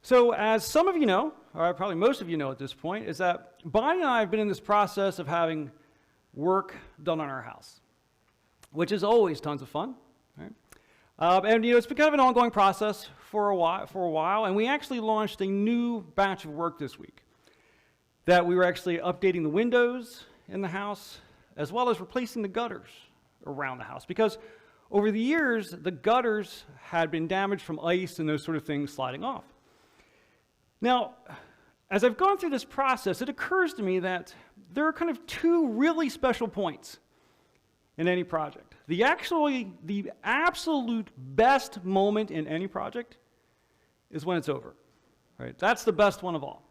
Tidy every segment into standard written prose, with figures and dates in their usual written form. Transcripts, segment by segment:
So as some of you know, or probably most of you know at this point, is that Bonnie and I have been in this process of having work done on our house, which is always tons of fun, right? And it's been kind of an ongoing process for a while, and we actually launched a new batch of work this week that we were actually updating the windows in the house, as well as replacing the gutters around the house, because over the years, the gutters had been damaged from ice and those sort of things sliding off. Now, as I've gone through this process, it occurs to me that there are kind of two really special points in any project. The absolute best moment in any project is when it's over, right? That's the best one of all.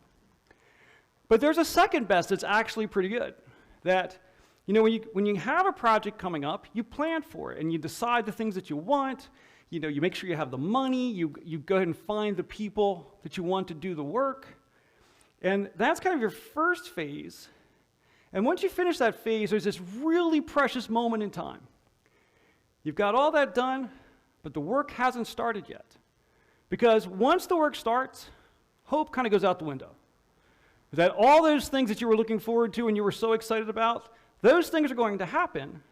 But there's a second best that's actually pretty good. That, when you have a project coming up, you plan for it and you decide the things that you want. You make sure you have the money. You go ahead and find the people that you want to do the work. And that's kind of your first phase. And once you finish that phase, there's this really precious moment in time. You've got all that done, but the work hasn't started yet. Because once the work starts, hope kind of goes out the window. That all those things that you were looking forward to and you were so excited about, those things are going to happen,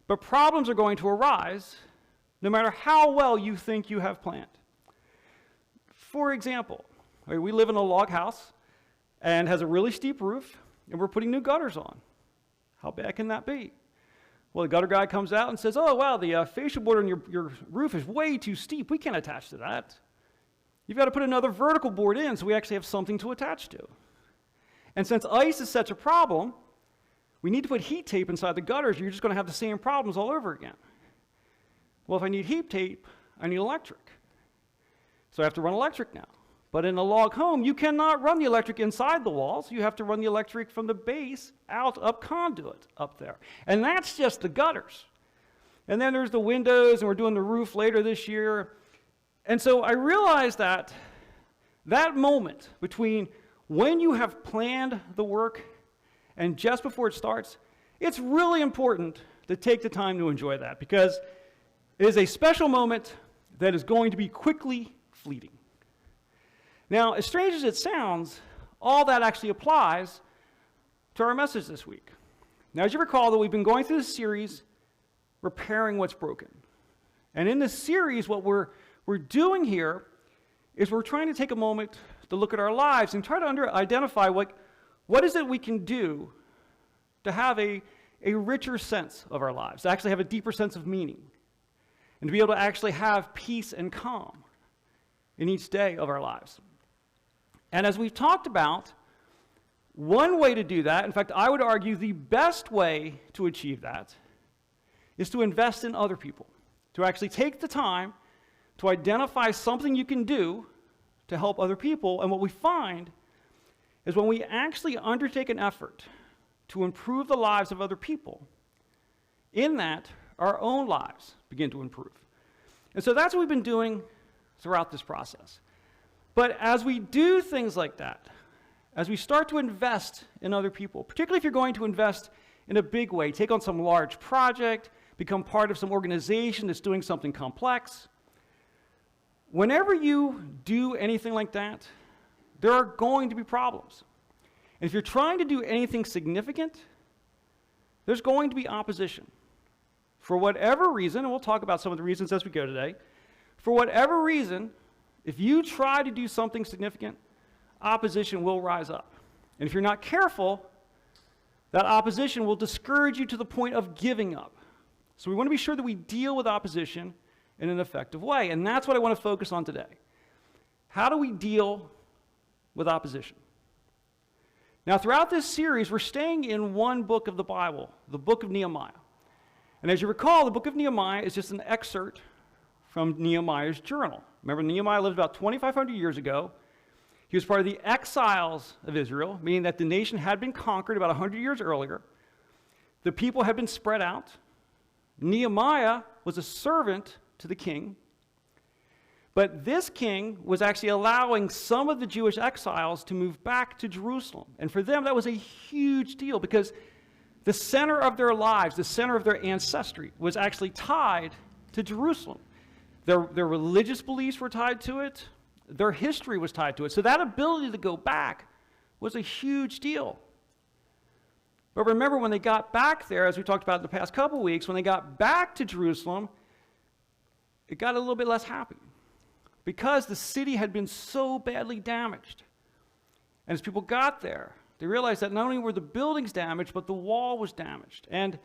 but problems are going to arise no matter how well you think you have planned. For example, we live in a log house and has a really steep roof, and we're putting new gutters on. How bad can that be? Well, the gutter guy comes out and says, oh, wow, the fascia board on your roof is way too steep. We can't attach to that. You've got to put another vertical board in so we actually have something to attach to. And since ice is such a problem, we need to put heat tape inside the gutters. You're just going to have the same problems all over again. Well, if I need heat tape, I need electric. So I have to run electric now. But in a log home, you cannot run the electric inside the walls. You have to run the electric from the base out up conduit up there. And that's just the gutters. And then there's the windows, and we're doing the roof later this year. And so I realized that moment between when you have planned the work and just before it starts, it's really important to take the time to enjoy that, because it is a special moment that is going to be quickly fleeting. Now, as strange as it sounds, all that actually applies to our message this week. Now, as you recall, that we've been going through this series, Repairing What's Broken. And in this series, what we're doing here is we're trying to take a moment to look at our lives and try to identify what is it we can do to have a richer sense of our lives, to actually have a deeper sense of meaning, and to be able to actually have peace and calm in each day of our lives. And as we've talked about, one way to do that, in fact, I would argue the best way to achieve that, is to invest in other people, to actually take the time to identify something you can do to help other people. And what we find is when we actually undertake an effort to improve the lives of other people, in that, our own lives begin to improve. And so that's what we've been doing throughout this process. But as we do things like that, as we start to invest in other people, particularly if you're going to invest in a big way, take on some large project, become part of some organization that's doing something complex, whenever you do anything like that, there are going to be problems. And if you're trying to do anything significant, there's going to be opposition. For whatever reason, and we'll talk about some of the reasons as we go today, for whatever reason, if you try to do something significant, opposition will rise up. And if you're not careful, that opposition will discourage you to the point of giving up. So we want to be sure that we deal with opposition in an effective way. And that's what I want to focus on today. How do we deal with opposition? Now, throughout this series, we're staying in one book of the Bible, the book of Nehemiah. And as you recall, the book of Nehemiah is just an excerpt from Nehemiah's journal. Remember, Nehemiah lived about 2,500 years ago. He was part of the exiles of Israel, meaning that the nation had been conquered about 100 years earlier. The people had been spread out. Nehemiah was a servant to the king. But this king was actually allowing some of the Jewish exiles to move back to Jerusalem. And for them, that was a huge deal, because the center of their lives, the center of their ancestry, was actually tied to Jerusalem. Their religious beliefs were tied to it. Their history was tied to it. So that ability to go back was a huge deal. But remember, when they got back there, as we talked about in the past couple weeks, when they got back to Jerusalem, it got a little bit less happy because the city had been so badly damaged. And as people got there, they realized that not only were the buildings damaged, but the wall was damaged. And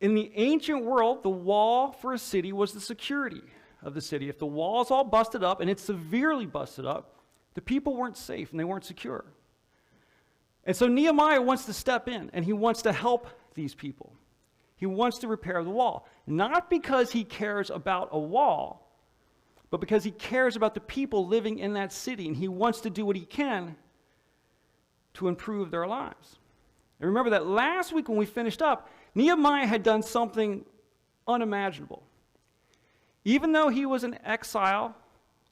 in the ancient world, the wall for a city was the security of the city. If the wall's all busted up, and it's severely busted up, the people weren't safe and they weren't secure. And so Nehemiah wants to step in, and he wants to help these people. He wants to repair the wall, not because he cares about a wall, but because he cares about the people living in that city, and he wants to do what he can to improve their lives. And remember that last week when we finished up, Nehemiah had done something unimaginable. Even though he was an exile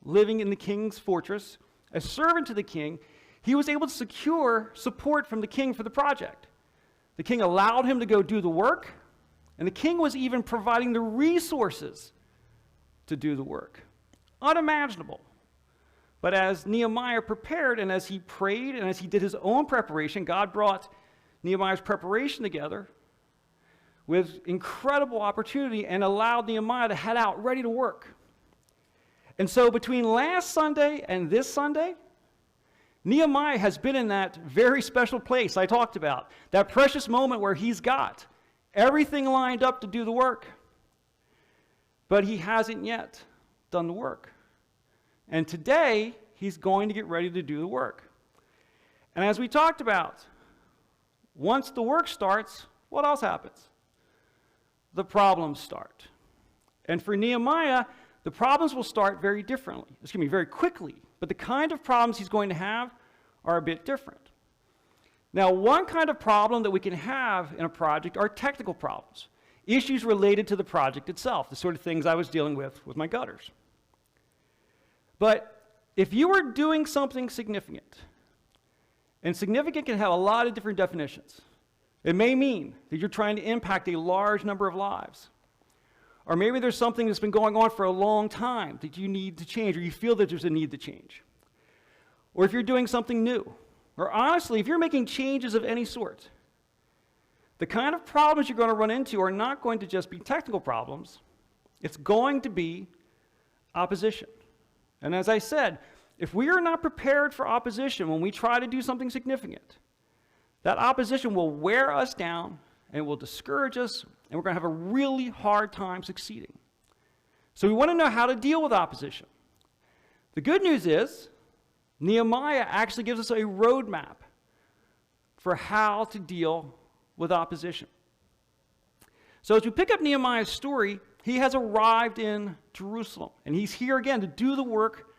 living in the king's fortress, a servant to the king, he was able to secure support from the king for the project. The king allowed him to go do the work, and the king was even providing the resources to do the work. Unimaginable. But as Nehemiah prepared, and as he prayed, and as he did his own preparation, God brought Nehemiah's preparation together with incredible opportunity and allowed Nehemiah to head out ready to work. And so between last Sunday and this Sunday, Nehemiah has been in that very special place I talked about, that precious moment where he's got everything lined up to do the work, but he hasn't yet done the work. And today, he's going to get ready to do the work. And as we talked about, once the work starts, what else happens? The problems start. And for Nehemiah, the problems will start very quickly. But the kind of problems he's going to have are a bit different. Now, one kind of problem that we can have in a project are technical problems, issues related to the project itself, the sort of things I was dealing with my gutters. But if you are doing something significant, and significant can have a lot of different definitions. It may mean that you're trying to impact a large number of lives. Or maybe there's something that's been going on for a long time that you need to change, or you feel that there's a need to change. Or if you're doing something new. Or honestly, if you're making changes of any sort, the kind of problems you're going to run into are not going to just be technical problems. It's going to be opposition. And as I said, if we are not prepared for opposition when we try to do something significant, that opposition will wear us down and will discourage us, and we're going to have a really hard time succeeding. So we want to know how to deal with opposition. The good news is, Nehemiah actually gives us a roadmap for how to deal with opposition. So as we pick up Nehemiah's story, he has arrived in Jerusalem, and he's here again to do the work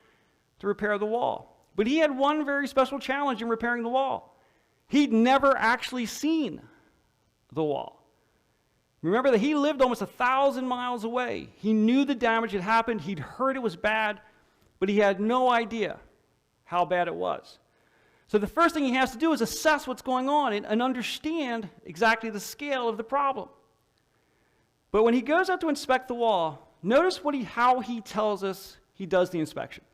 to repair the wall. But he had one very special challenge in repairing the wall. He'd never actually seen the wall. Remember that he lived almost 1,000 miles away. He knew the damage had happened. He'd heard it was bad, but he had no idea how bad it was. So the first thing he has to do is assess what's going on and understand exactly the scale of the problem. But when he goes out to inspect the wall, notice how he tells us he does the inspection.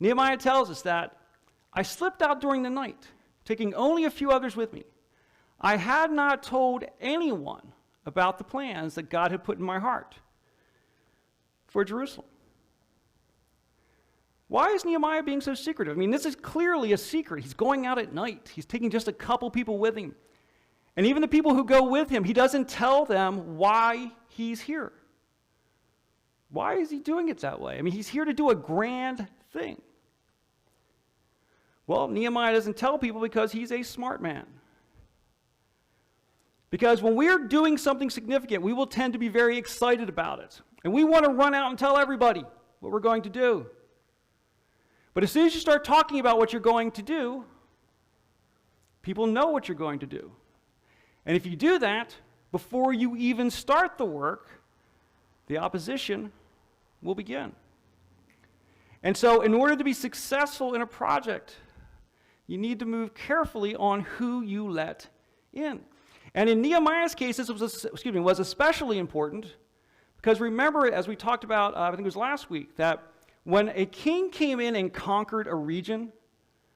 Nehemiah tells us that, I slipped out during the night, taking only a few others with me. I had not told anyone about the plans that God had put in my heart for Jerusalem. Why is Nehemiah being so secretive? I mean, this is clearly a secret. He's going out at night. He's taking just a couple people with him. And even the people who go with him, he doesn't tell them why he's here. Why is he doing it that way? I mean, he's here to do a grand thing. Well, Nehemiah doesn't tell people because he's a smart man. Because when we're doing something significant, we will tend to be very excited about it. And we want to run out and tell everybody what we're going to do. But as soon as you start talking about what you're going to do, people know what you're going to do. And if you do that, before you even start the work, the opposition will begin. And so in order to be successful in a project, you need to move carefully on who you let in. And in Nehemiah's case, this was especially important because remember, as we talked about, I think it was last week, that when a king came in and conquered a region,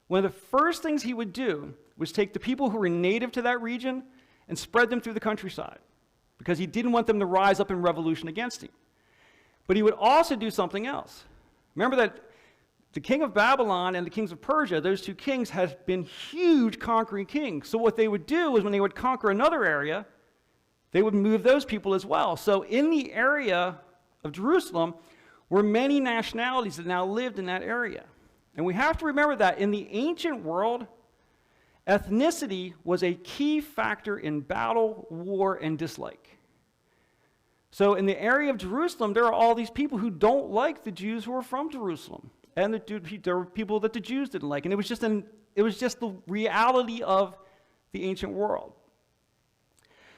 one of the first things he would do was take the people who were native to that region and spread them through the countryside, because he didn't want them to rise up in revolution against him. But he would also do something else. Remember that the king of Babylon and the kings of Persia, those two kings, had been huge conquering kings. So what they would do is when they would conquer another area, they would move those people as well. So in the area of Jerusalem were many nationalities that now lived in that area. And we have to remember that in the ancient world, ethnicity was a key factor in battle, war, and dislike. So in the area of Jerusalem, there are all these people who don't like the Jews who are from Jerusalem. And there were people that the Jews didn't like. And it was just the reality of the ancient world.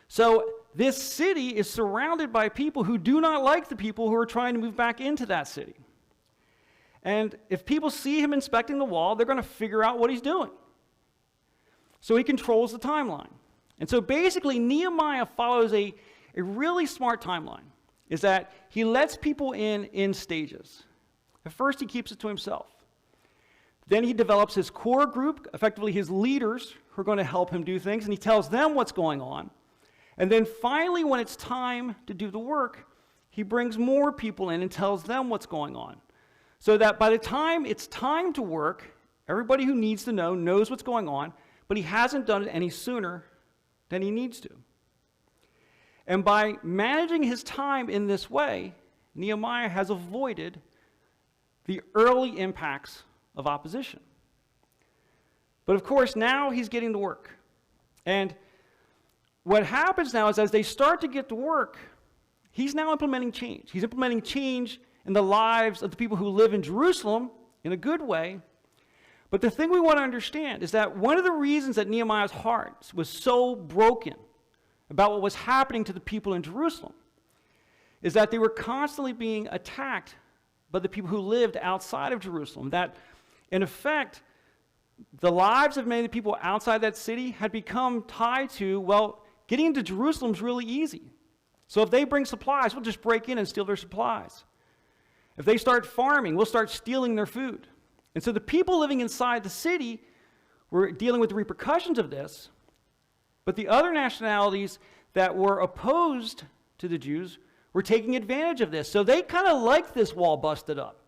So this city is surrounded by people who do not like the people who are trying to move back into that city. And if people see him inspecting the wall, they're going to figure out what he's doing. So he controls the timeline. And so basically, Nehemiah follows a really smart timeline, is that he lets people in stages. At first, he keeps it to himself. Then he develops his core group, effectively his leaders, who are going to help him do things, and he tells them what's going on. And then finally, when it's time to do the work, he brings more people in and tells them what's going on. So that by the time it's time to work, everybody who needs to know knows what's going on, but he hasn't done it any sooner than he needs to. And by managing his time in this way, Nehemiah has avoided the early impacts of opposition. But of course, now he's getting to work. And what happens now is as they start to get to work, he's now implementing change. He's implementing change in the lives of the people who live in Jerusalem in a good way. But the thing we want to understand is that one of the reasons that Nehemiah's heart was so broken about what was happening to the people in Jerusalem is that they were constantly being attacked by the people who lived outside of Jerusalem. That, in effect, the lives of many of the people outside that city had become tied to, well, getting into Jerusalem is really easy. So if they bring supplies, we'll just break in and steal their supplies. If they start farming, we'll start stealing their food. And so the people living inside the city were dealing with the repercussions of this, but the other nationalities that were opposed to the Jews were taking advantage of this. So they kind of like this wall busted up.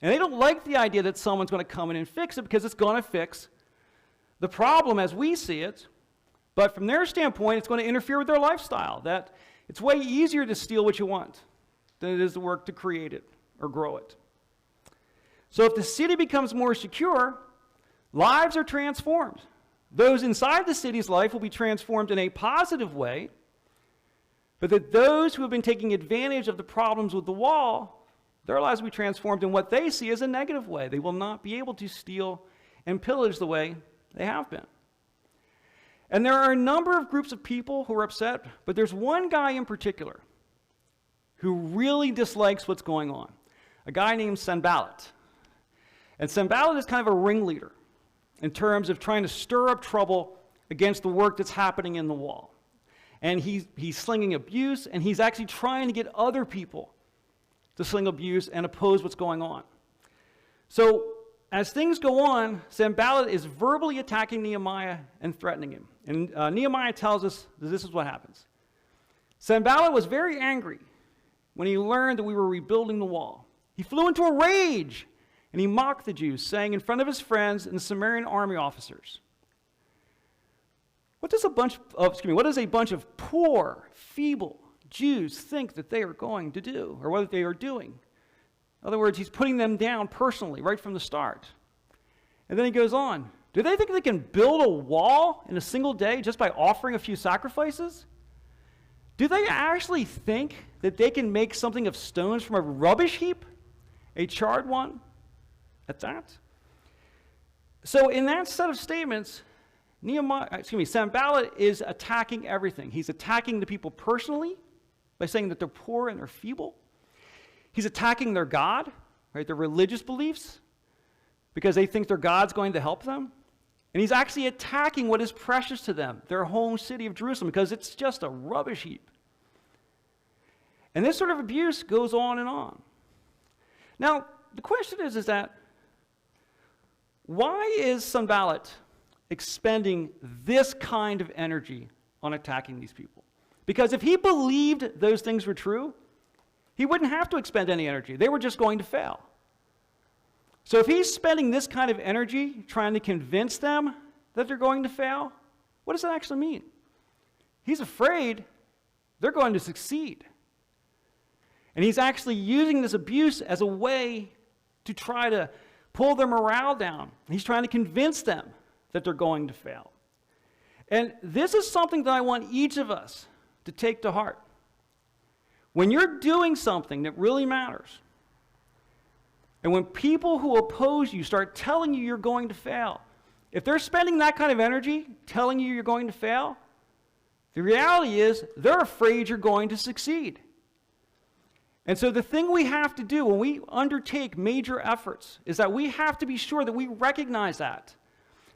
And they don't like the idea that someone's going to come in and fix it because it's going to fix the problem as we see it. But from their standpoint, it's going to interfere with their lifestyle. That it's way easier to steal what you want than it is to work to create it or grow it. So if the city becomes more secure, lives are transformed. Those inside the city's life will be transformed in a positive way, but that those who have been taking advantage of the problems with the wall, their lives will be transformed in what they see as a negative way. They will not be able to steal and pillage the way they have been. And there are a number of groups of people who are upset, but there's one guy in particular who really dislikes what's going on, a guy named Sanballat. And Sanballat is kind of a ringleader in terms of trying to stir up trouble against the work that's happening in the wall. And he's slinging abuse, and he's actually trying to get other people to sling abuse and oppose what's going on. So as things go on, Sanballat is verbally attacking Nehemiah and threatening him. And Nehemiah tells us that this is what happens. Sanballat was very angry when he learned that we were rebuilding the wall. He flew into a rage, and he mocked the Jews, saying in front of his friends and the Samaritan army officers, what does a bunch of poor, feeble Jews think that they are going to do, or what they are doing? In other words, he's putting them down personally right from the start. And then he goes on, do they think they can build a wall in a single day just by offering a few sacrifices? Do they actually think that they can make something of stones from a rubbish heap, a charred one at that? So in that set of statements, Sanballat is attacking everything. He's attacking the people personally by saying that they're poor and they're feeble. He's attacking their God, right, their religious beliefs, because they think their God's going to help them. And he's actually attacking what is precious to them, their home city of Jerusalem, because it's just a rubbish heap. And this sort of abuse goes on and on. Now, the question is that why is Sanballat expending this kind of energy on attacking these people? Because if he believed those things were true, he wouldn't have to expend any energy. They were just going to fail. So if he's spending this kind of energy trying to convince them that they're going to fail, what does that actually mean? He's afraid they're going to succeed. And he's actually using this abuse as a way to try to pull their morale down. He's trying to convince them that they're going to fail. And this is something that I want each of us to take to heart. When you're doing something that really matters, and when people who oppose you start telling you you're going to fail, if they're spending that kind of energy telling you you're going to fail, the reality is they're afraid you're going to succeed. And so the thing we have to do when we undertake major efforts is that we have to be sure that we recognize that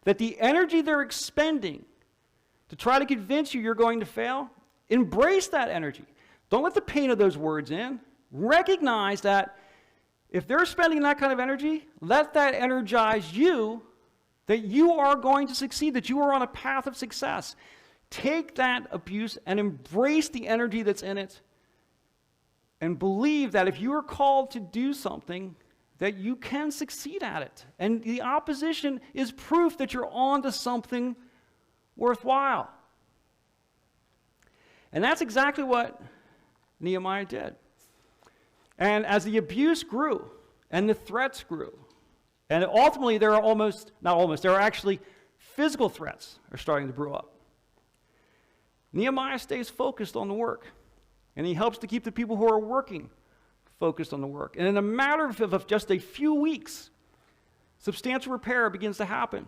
the energy they're expending to try to convince you you're going to fail, embrace that energy. Don't let the pain of those words in. Recognize that if they're spending that kind of energy, let that energize you, that you are going to succeed, that you are on a path of success. Take that abuse and embrace the energy that's in it, and believe that if you are called to do something, that you can succeed at it. And the opposition is proof that you're on to something worthwhile. And that's exactly what Nehemiah did. And as the abuse grew and the threats grew, and ultimately there are actually physical threats are starting to brew up. Nehemiah stays focused on the work. And he helps to keep the people who are working focused on the work. And in a matter of just a few weeks, substantial repair begins to happen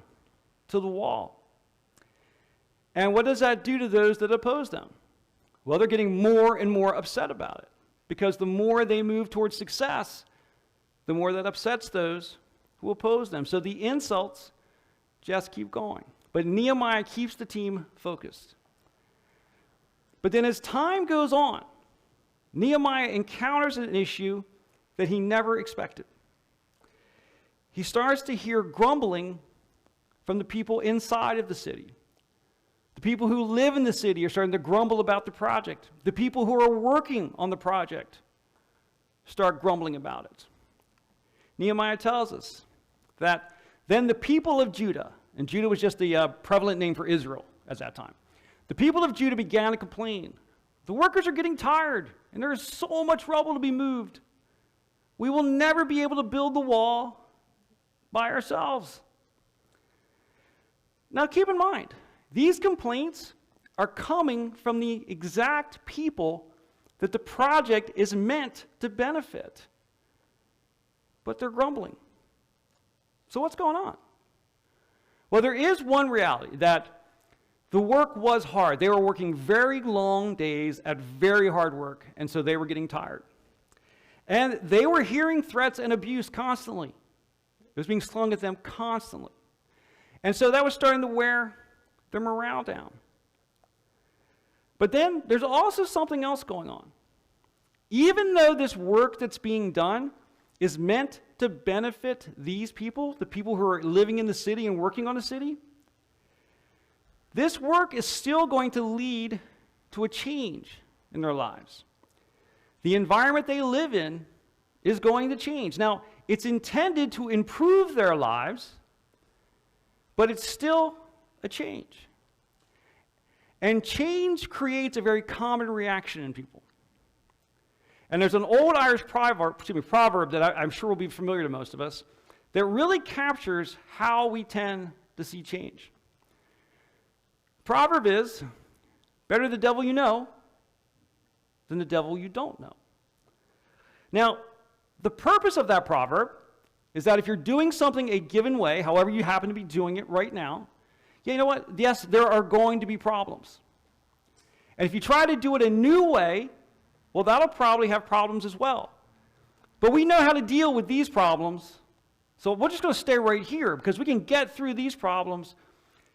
to the wall. And what does that do to those that oppose them? Well, they're getting more and more upset about it. Because the more they move towards success, the more that upsets those who oppose them. So the insults just keep going. But Nehemiah keeps the team focused. But then as time goes on, Nehemiah encounters an issue that he never expected. He starts to hear grumbling from the people inside of the city. The people who live in the city are starting to grumble about the project. The people who are working on the project start grumbling about it. Nehemiah tells us that then the people of Judah, and Judah was just the prevalent name for Israel at that time, the people of Judah began to complain. The workers are getting tired, and there is so much rubble to be moved. We will never be able to build the wall by ourselves. Now keep in mind, these complaints are coming from the exact people that the project is meant to benefit. But they're grumbling. So what's going on? Well, there is one reality, that the work was hard. They were working very long days at very hard work, and so they were getting tired. And they were hearing threats and abuse constantly. It was being slung at them constantly. And so that was starting to wear their morale down. But then there's also something else going on. Even though this work that's being done is meant to benefit these people, the people who are living in the city and working on the city, this work is still going to lead to a change in their lives. The environment they live in is going to change. Now, it's intended to improve their lives, but it's still a change. And change creates a very common reaction in people. And there's an old Irish proverb that I'm sure will be familiar to most of us that really captures how we tend to see change. Proverb is, better the devil you know than the devil you don't know. Now, the purpose of that proverb is that if you're doing something a given way, however you happen to be doing it right now, yeah, you know what? Yes, there are going to be problems. And if you try to do it a new way, well, that'll probably have problems as well. But we know how to deal with these problems, so we're just going to stay right here because we can get through these problems.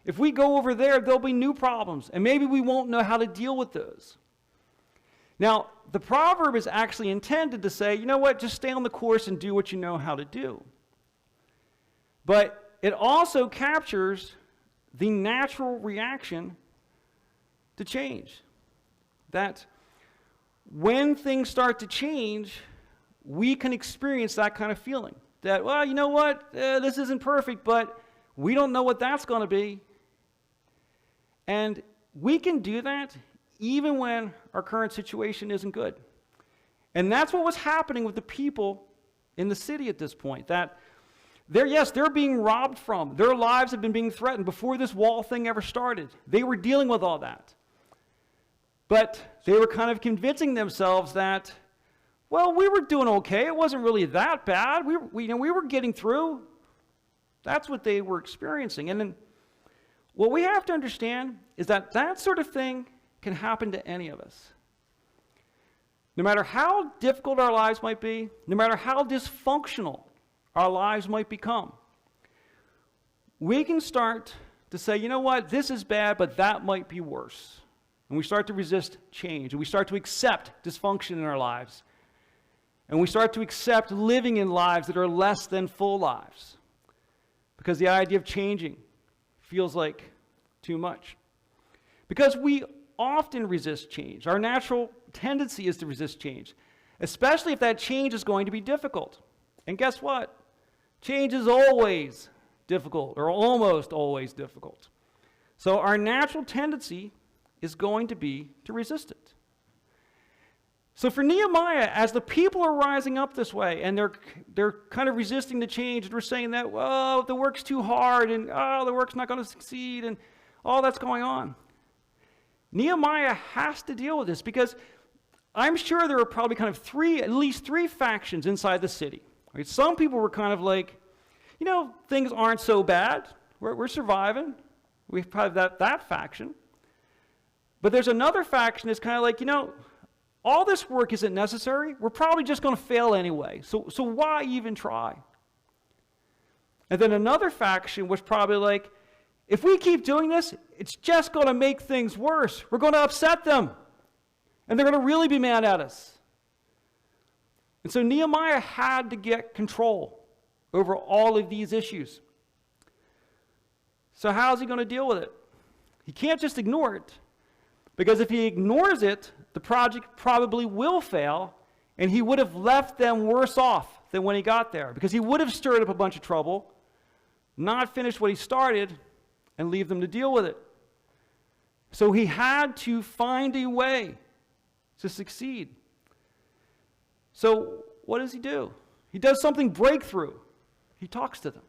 If we go over there, there'll be new problems, and maybe we won't know how to deal with those. Now, the proverb is actually intended to say, you know what, just stay on the course and do what you know how to do. But it also captures the natural reaction to change. That when things start to change, we can experience that kind of feeling. That, well, you know what, this isn't perfect, but we don't know what that's going to be. And we can do that even when our current situation isn't good. And that's what was happening with the people in the city at this point. That they're being robbed from. Their lives have been being threatened before this wall thing ever started. They were dealing with all that. But they were kind of convincing themselves that, well, we were doing okay. It wasn't really that bad. We were getting through. That's what they were experiencing. And then what we have to understand is that that sort of thing can happen to any of us. No matter how difficult our lives might be, no matter how dysfunctional our lives might become, we can start to say, you know what, this is bad, but that might be worse. And we start to resist change, and we start to accept dysfunction in our lives. And we start to accept living in lives that are less than full lives. Because the idea of changing feels like too much. Because we often resist change. Our natural tendency is to resist change, especially if that change is going to be difficult. And guess what? Change is always difficult, or almost always difficult. So our natural tendency is going to be to resist it. So for Nehemiah, as the people are rising up this way, and they're kind of resisting the change, and we're saying that, well, the work's too hard, and the work's not going to succeed, and all that's going on. Nehemiah has to deal with this, because I'm sure there are probably kind of at least three factions inside the city. Right? Some people were kind of like, you know, things aren't so bad. We're surviving. We probably have that faction. But there's another faction that's kind of like, you know, all this work isn't necessary. We're probably just going to fail anyway. So why even try? And then another faction was probably like, if we keep doing this, it's just going to make things worse. We're going to upset them. And they're going to really be mad at us. And so Nehemiah had to get control over all of these issues. So how's he going to deal with it? He can't just ignore it. Because if he ignores it, the project probably will fail, and he would have left them worse off than when he got there. Because he would have stirred up a bunch of trouble, not finished what he started, and leave them to deal with it. So he had to find a way to succeed. So what does he do? He does something breakthrough. He talks to them.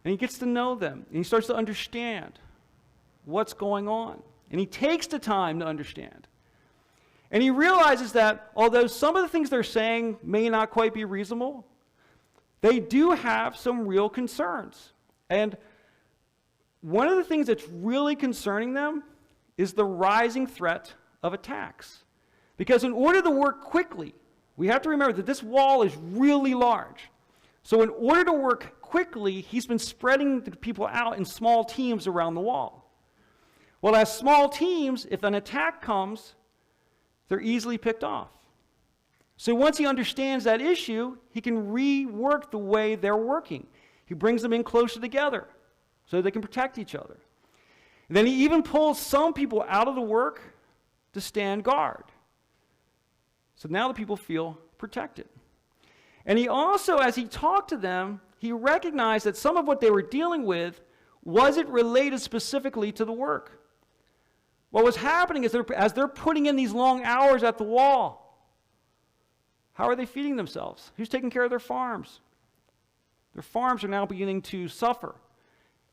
And he gets to know them, and he starts to understand what's going on. And he takes the time to understand. And he realizes that although some of the things they're saying may not quite be reasonable, they do have some real concerns. And one of the things that's really concerning them is the rising threat of attacks. Because in order to work quickly, we have to remember that this wall is really large. So in order to work quickly, he's been spreading the people out in small teams around the wall. Well, as small teams, if an attack comes, they're easily picked off. So once he understands that issue, he can rework the way they're working. He brings them in closer together so they can protect each other. And then he even pulls some people out of the work to stand guard. So now the people feel protected. And he also, as he talked to them, he recognized that some of what they were dealing with wasn't related specifically to the work. What was happening is as they're putting in these long hours at the wall, how are they feeding themselves? Who's taking care of their farms? Their farms are now beginning to suffer.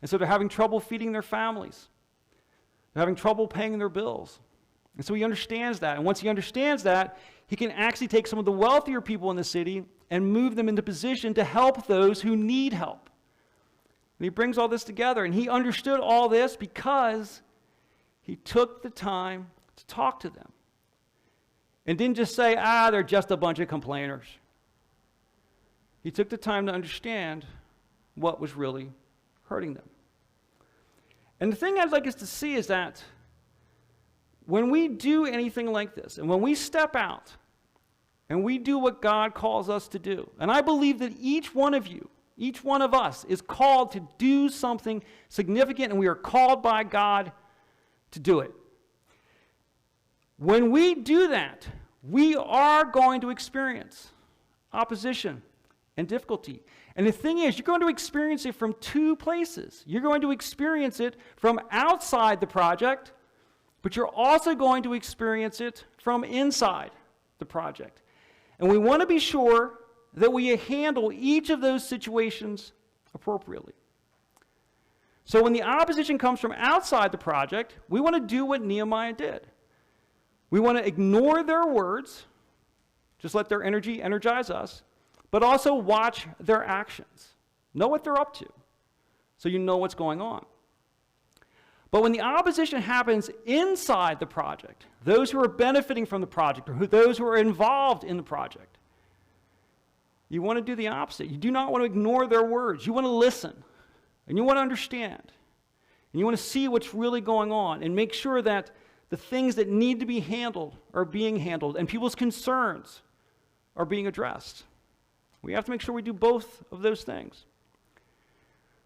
And so they're having trouble feeding their families. They're having trouble paying their bills. And so he understands that. And once he understands that, he can actually take some of the wealthier people in the city and move them into position to help those who need help. And he brings all this together. And he understood all this because he took the time to talk to them. And didn't just say, they're just a bunch of complainers. He took the time to understand what was really hurting them. And the thing I'd like us to see is that when we do anything like this, and when we step out, and we do what God calls us to do, and I believe that each one of you, each one of us is called to do something significant, and we are called by God to do it. When we do that, we are going to experience opposition and difficulty. And the thing is, you're going to experience it from two places. You're going to experience it from outside the project, but you're also going to experience it from inside the project. And we want to be sure that we handle each of those situations appropriately. So when the opposition comes from outside the project, we want to do what Nehemiah did. We want to ignore their words, just let their energy energize us, but also watch their actions. Know what they're up to, so you know what's going on. But when the opposition happens inside the project, those who are benefiting from the project, or those who are involved in the project, you want to do the opposite. You do not want to ignore their words. You want to listen, and you want to understand, and you want to see what's really going on, and make sure that the things that need to be handled are being handled, and people's concerns are being addressed. We have to make sure we do both of those things.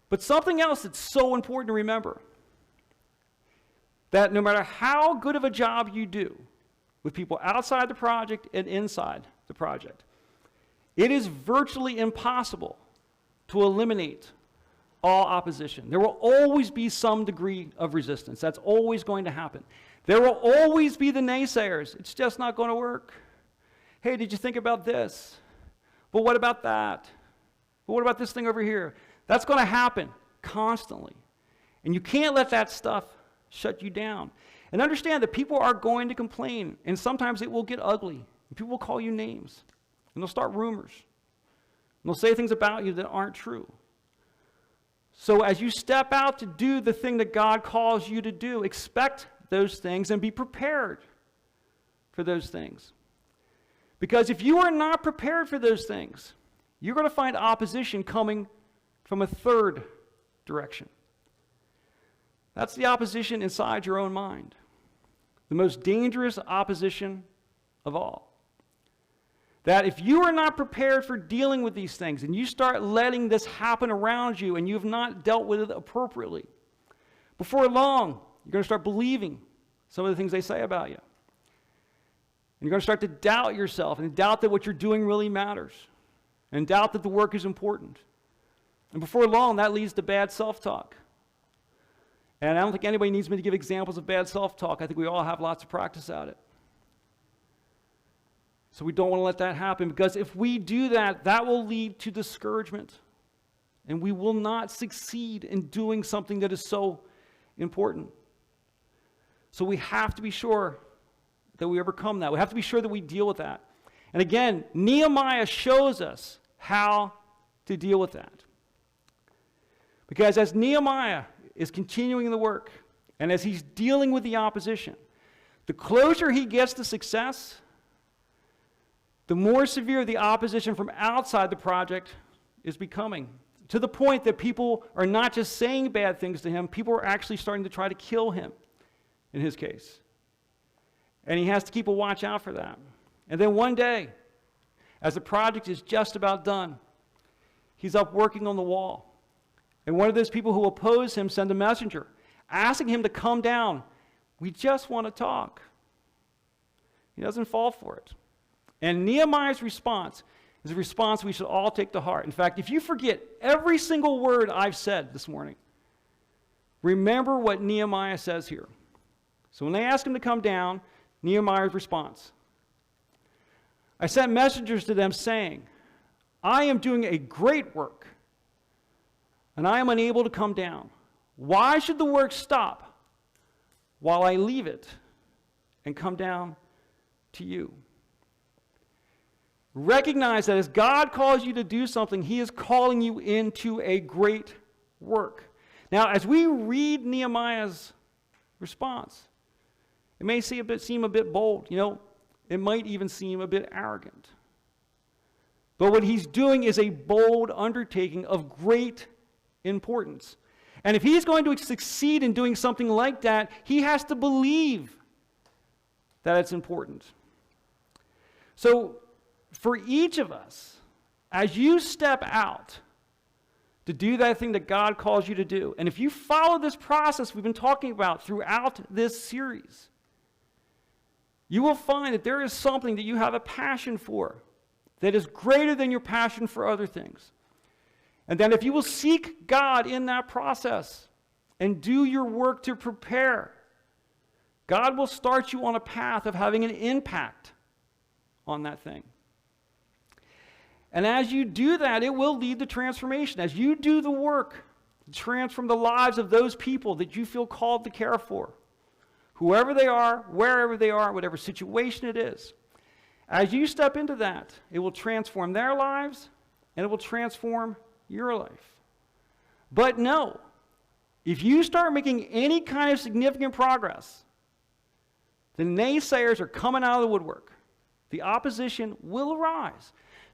But something else that's so important to remember, that no matter how good of a job you do with people outside the project and inside the project, it is virtually impossible to eliminate all opposition. There will always be some degree of resistance. That's always going to happen. There will always be the naysayers. It's just not going to work. Hey, did you think about this? But what about that? But what about this thing over here? That's going to happen constantly. And you can't let that stuff shut you down. And understand that people are going to complain, and sometimes it will get ugly. And people will call you names, and they'll start rumors. And they'll say things about you that aren't true. So as you step out to do the thing that God calls you to do, expect those things and be prepared for those things. Because if you are not prepared for those things, you're going to find opposition coming from a third direction. That's the opposition inside your own mind. The most dangerous opposition of all. That if you are not prepared for dealing with these things, and you start letting this happen around you, and you have not dealt with it appropriately, before long, you're going to start believing some of the things they say about you. And you're going to start to doubt yourself, and doubt that what you're doing really matters, and doubt that the work is important. And before long, that leads to bad self-talk. And I don't think anybody needs me to give examples of bad self-talk. I think we all have lots of practice at it. So we don't want to let that happen, because if we do that, that will lead to discouragement. And we will not succeed in doing something that is so important. So we have to be sure that we overcome that. We have to be sure that we deal with that. And again, Nehemiah shows us how to deal with that. Because as Nehemiah is continuing the work, and as he's dealing with the opposition, the closer he gets to success, the more severe the opposition from outside the project is becoming, to the point that people are not just saying bad things to him, people are actually starting to try to kill him, in his case. And he has to keep a watch out for that. And then one day, as the project is just about done, he's up working on the wall. And one of those people who oppose him send a messenger asking him to come down. We just want to talk. He doesn't fall for it. And Nehemiah's response is a response we should all take to heart. In fact, if you forget every single word I've said this morning, remember what Nehemiah says here. So when they ask him to come down, Nehemiah's response: I sent messengers to them saying, I am doing a great work, and I am unable to come down. Why should the work stop while I leave it and come down to you? Recognize that as God calls you to do something, he is calling you into a great work. Now, as we read Nehemiah's response, it may seem a bit bold. It might even seem a bit arrogant. But what he's doing is a bold undertaking of great importance. And if he's going to succeed in doing something like that, he has to believe that it's important. So for each of us, as you step out to do that thing that God calls you to do, and if you follow this process we've been talking about throughout this series, you will find that there is something that you have a passion for that is greater than your passion for other things. And then if you will seek God in that process and do your work to prepare, God will start you on a path of having an impact on that thing. And as you do that, it will lead to transformation. As you do the work to transform the lives of those people that you feel called to care for, whoever they are, wherever they are, whatever situation it is, as you step into that, it will transform their lives and it will transform your life. But no, if you start making any kind of significant progress, the naysayers are coming out of the woodwork. The opposition will arise.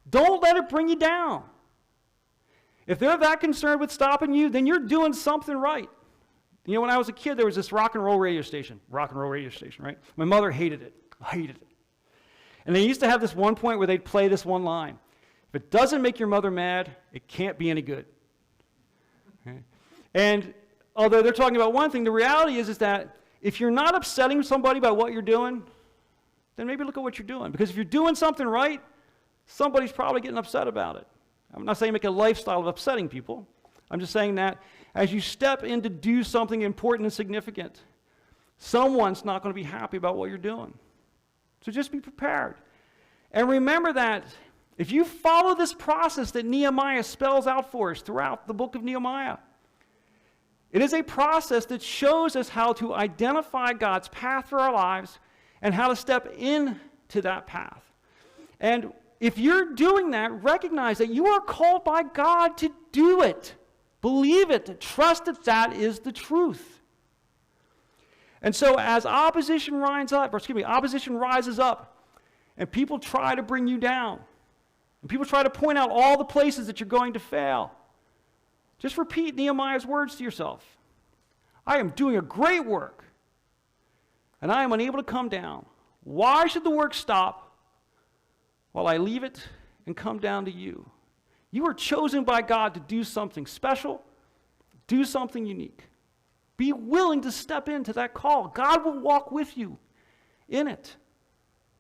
Don't let it bring you down. If they're that concerned with stopping you, then you're doing something right. You know, when I was a kid, there was this rock and roll radio station, right? My mother hated it. And they used to have this one point where they'd play this one line. If it doesn't make your mother mad, it can't be any good. Okay? And although they're talking about one thing, the reality is that if you're not upsetting somebody by what you're doing, then maybe look at what you're doing. Because if you're doing something right, somebody's probably getting upset about it. I'm not saying make a lifestyle of upsetting people. I'm just saying that as you step in to do something important and significant, someone's not going to be happy about what you're doing. So just be prepared. And remember that if you follow this process that Nehemiah spells out for us throughout the book of Nehemiah, it is a process that shows us how to identify God's path for our lives and how to step into that path. And if you're doing that, recognize that you are called by God to do it. Believe it. Trust that that is the truth. And so as opposition rises up, and people try to bring you down, and people try to point out all the places that you're going to fail, just repeat Nehemiah's words to yourself. I am doing a great work, and I am unable to come down. Why should the work stop while I leave it and come down to you? You are chosen by God to do something special, do something unique. Be willing to step into that call. God will walk with you in it.